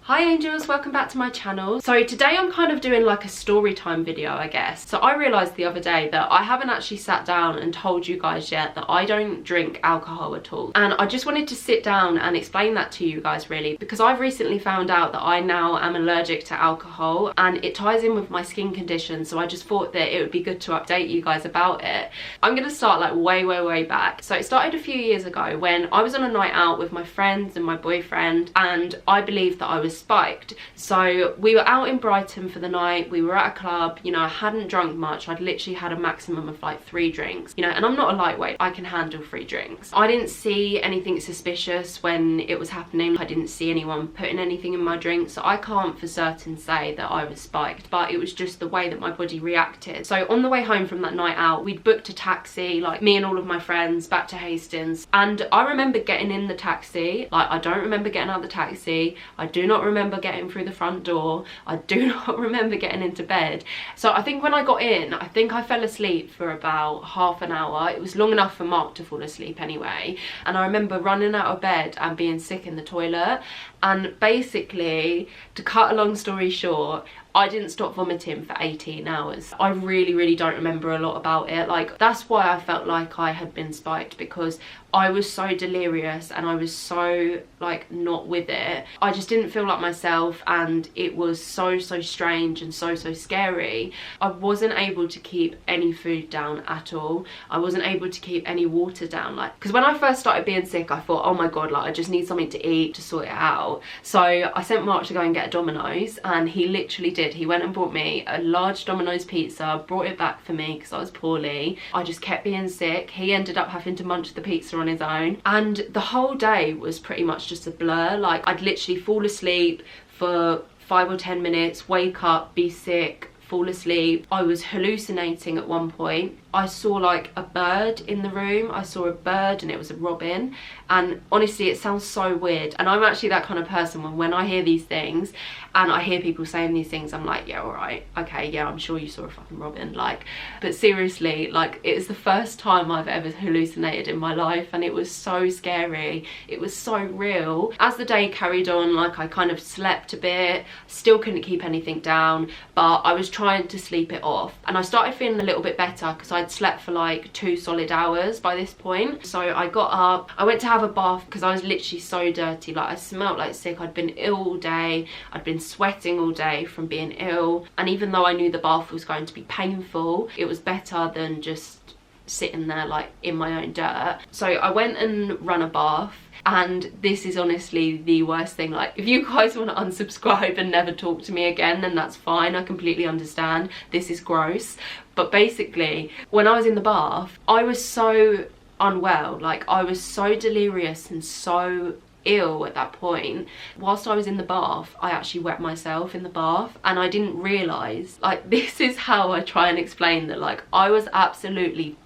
Hi angels, welcome back to my channel. So today I'm kind of doing like a story time video, I guess. So I realised the other day that I haven't actually sat down and told you guys yet that I don't drink alcohol at all. And I just wanted to sit down and explain that to you guys really, because I've recently found out that I now am allergic to alcohol and it ties in with my skin condition. So I just thought that it would be good to update you guys about it. I'm going to start like way back. So it started a few years ago when I was on a night out with my friends and my boyfriend, and I believed that I was spiked. So we were out in Brighton for the night, we were at a club, you know, I hadn't drunk much, I'd literally had a maximum of like 3 drinks, you know, and I'm not a lightweight, I can handle 3 drinks. I didn't see anything suspicious when it was happening, I didn't see anyone putting anything in my drink, so I can't for certain say that I was spiked, but it was just the way that my body reacted. So on the way home from that night out, we'd booked a taxi, like me and all of my friends, back to Hastings, and I remember getting in the taxi, like I don't remember getting out of the taxi, I do not remember getting through the front door, I do not remember getting into bed. So I think when I got in, I think I fell asleep for about half an hour. It was long enough for Mark to fall asleep anyway, and I remember running out of bed and being sick in the toilet. And basically, to cut a long story short, I didn't stop vomiting for 18 hours. I really don't remember a lot about it. Like, that's why I felt like I had been spiked, because I was so delirious and I was so like not with it. I just didn't feel like myself, and it was so strange and so scary. I wasn't able to keep any food down at all. I wasn't able to keep any water down, like, because when I first started being sick, I thought, oh my god, like I just need something to eat to sort it out. So I sent Mark to go and get a Domino's, and he literally did. He went and bought me a large Domino's pizza, brought it back for me because I was poorly. I just kept being sick. He ended up having to munch the pizza on his own, and the whole day was pretty much just a blur. Like, I'd literally fall asleep for 5 or 10 minutes, wake up, be sick, fall asleep. I was hallucinating at one point. I saw like a bird in the room. I saw a bird and it was a robin, and honestly it sounds so weird, and I'm actually that kind of person when I hear these things and I hear people saying these things, I'm like, yeah, all right, okay, yeah, I'm sure you saw a fucking robin, like. But seriously, like, it was the first time I've ever hallucinated in my life, and it was so scary, it was so real. As the day carried on, like, I kind of slept a bit, still couldn't keep anything down, but I was trying to sleep it off, and I started feeling a little bit better because I'd slept for like 2 solid hours by this point. So I got up, I went to have a bath because I was literally so dirty, like I smelled like sick. I'd been ill all day, I'd been sweating all day from being ill, and even though I knew the bath was going to be painful, it was better than just sitting there like in my own dirt. So I went and ran a bath, and this is honestly the worst thing. Like, if you guys want to unsubscribe and never talk to me again, then that's fine, I completely understand. This is gross. But basically, when I was in the bath, I was so unwell, like I was so delirious and so ill at that point. Whilst I was in the bath, I actually wet myself in the bath, and I didn't realise, like, this is how I try and explain that, like, I was absolutely,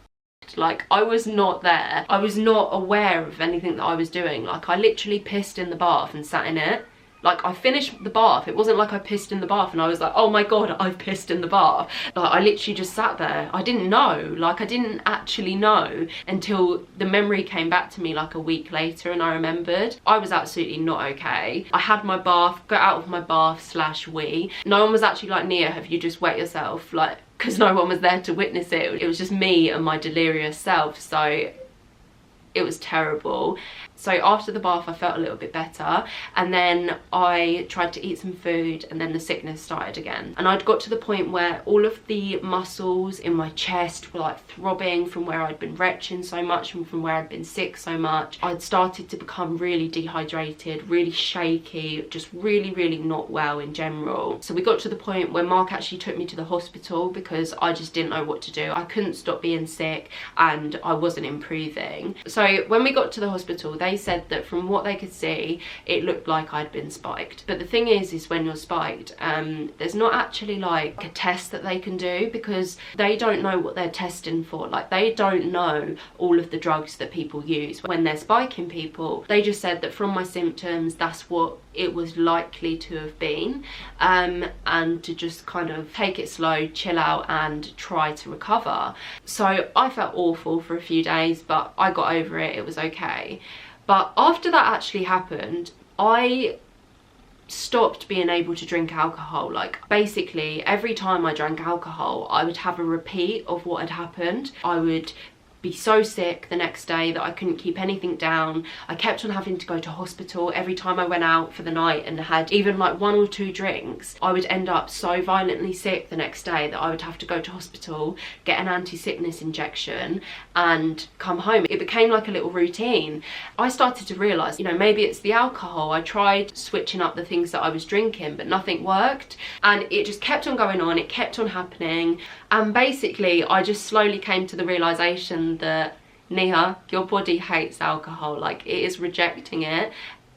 like, I was not there. I was not aware of anything that I was doing. Like, I literally pissed in the bath and sat in it. Like, I finished the bath. It wasn't like I pissed in the bath and I was like, oh my god, I've pissed in the bath. Like, I literally just sat there. I didn't know. Like, I didn't actually know until the memory came back to me like a week later, and I remembered. I was absolutely not okay. I had my bath, got out of my bath / wee. No one was actually like, Niah, have you just wet yourself? Like, because no one was there to witness it. It was just me and my delirious self. So it was terrible. So after the bath I felt a little bit better, and then I tried to eat some food, and then the sickness started again. And I'd got to the point where all of the muscles in my chest were like throbbing from where I'd been retching so much and from where I'd been sick so much. I'd started to become really dehydrated, really shaky, just really not well in general. So we got to the point where Mark actually took me to the hospital because I just didn't know what to do. I couldn't stop being sick and I wasn't improving. So when we got to the hospital, they said that from what they could see, it looked like I'd been spiked. But the thing is when you're spiked, there's not actually like a test that they can do, because they don't know what they're testing for. Like, they don't know all of the drugs that people use when they're spiking people. They just said that from my symptoms, that's what it was likely to have been, and to just kind of take it slow, chill out and try to recover. So I felt awful for a few days, but I got over it, it was okay. But after that actually happened, stopped being able to drink alcohol. Like basically every time I drank alcohol, I would have a repeat of what had happened. I would be so sick the next day that I couldn't keep anything down. I kept on having to go to hospital every time I went out for the night and had even like 1 or 2 drinks. I would end up so violently sick the next day that I would have to go to hospital, get an anti-sickness injection and come home. It became like a little routine. I started to realise, you know, maybe it's the alcohol. I tried switching up the things that I was drinking, but nothing worked, and it just kept on going on, it kept on happening. And basically I just slowly came to the realisation that, Niah, your body hates alcohol, like it is rejecting it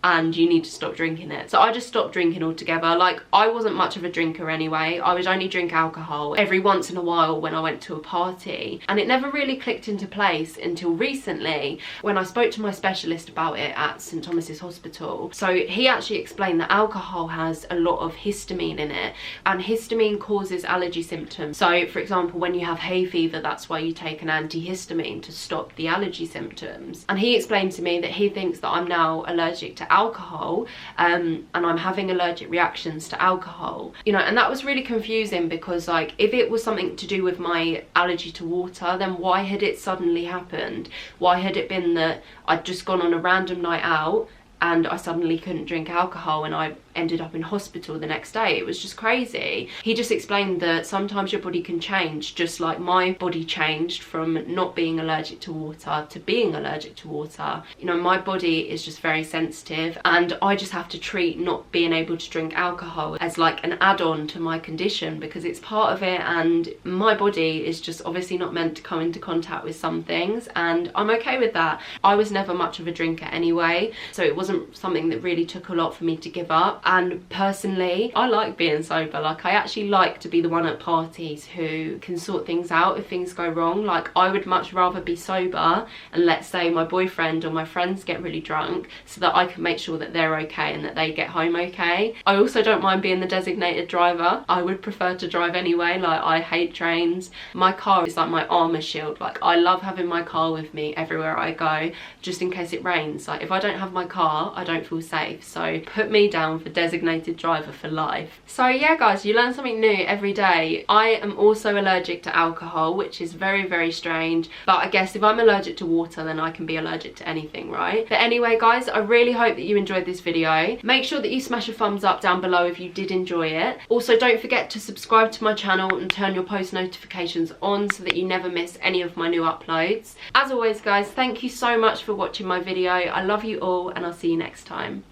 and you need to stop drinking it. So I just stopped drinking altogether. Like I wasn't much of a drinker anyway. I would only drink alcohol every once in a while when I went to a party, and it never really clicked into place until recently when I spoke to my specialist about it at St Thomas's Hospital. So he actually explained that alcohol has a lot of histamine in it, and histamine causes allergy symptoms. So for example, when you have hay fever, that's why you take an antihistamine to stop the allergy symptoms. And he explained to me that he thinks that I'm now allergic to alcohol, and I'm having allergic reactions to alcohol, you know. And that was really confusing because like if it was something to do with my allergy to water, then why had it suddenly happened? Why had it been that I'd just gone on a random night out and I suddenly couldn't drink alcohol and I ended up in hospital the next day? It was just crazy. He just explained that sometimes your body can change, just like my body changed from not being allergic to water to being allergic to water. You know, my body is just very sensitive, and I just have to treat not being able to drink alcohol as like an add-on to my condition because it's part of it, and my body is just obviously not meant to come into contact with some things, and I'm okay with that. I was never much of a drinker anyway, so it wasn't something that really took a lot for me to give up. And personally, I like being sober. Like I actually like to be the one at parties who can sort things out if things go wrong. Like I would much rather be sober and let's say my boyfriend or my friends get really drunk so that I can make sure that they're okay and that they get home okay. I also don't mind being the designated driver. I would prefer to drive anyway. Like I hate trains. My car is like my armor shield. Like I love having my car with me everywhere I go, just in case it rains. Like if I don't have my car, I don't feel safe. So put me down for designated driver for life. So yeah guys, you learn something new every day. I am also allergic to alcohol, which is very, very strange, but I guess if I'm allergic to water, then I can be allergic to anything, right? But anyway guys, I really hope that you enjoyed this video. Make sure that you smash a thumbs up down below if you did enjoy it. Also don't forget to subscribe to my channel and turn your post notifications on so that you never miss any of my new uploads. As always guys, thank you so much for watching my video. I love you all and I'll see you next time.